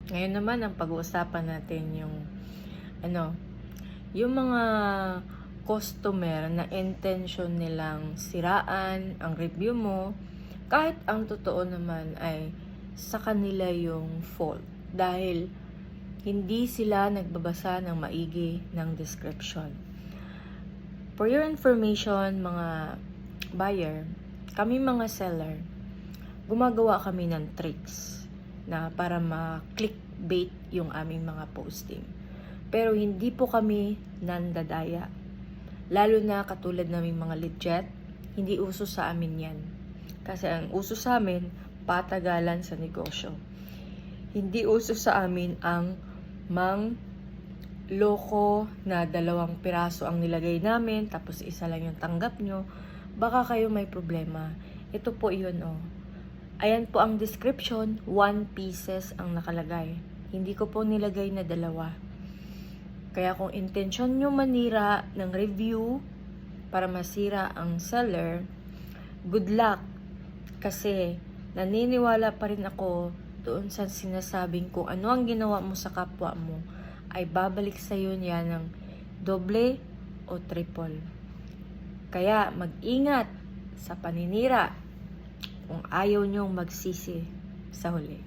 Ngayon naman ang pag-uusapan natin yung mga customer na intention nilang siraan ang review mo, kahit ang totoo naman ay sa kanila yung fault dahil hindi sila nagbabasa ng maigi ng description. For your information, mga buyer, kami mga seller, gumagawa kami ng tricks na para ma-clickbait yung aming mga posting. Pero hindi po kami nandadaya. Lalo na katulad naming mga legit, hindi uso sa amin yan. Kasi ang uso sa amin, patagalan sa negosyo. Hindi uso sa amin ang loko na 2 piraso ang nilagay namin, tapos isa lang yung tanggap nyo. Baka kayo may problema. Ito po yun, oh. Ayan po ang description, 1 pieces ang nakalagay. Hindi ko po nilagay na 2. Kaya kung intention nyo manira ng review para masira ang seller, good luck. Kasi naniniwala pa rin ako doon sa sinasabing kung ano ang ginawa mo sa kapwa mo, ay babalik sa iyo niya ng doble o triple. Kaya mag-ingat sa paninira kung ayaw nyong magsisi sa huli.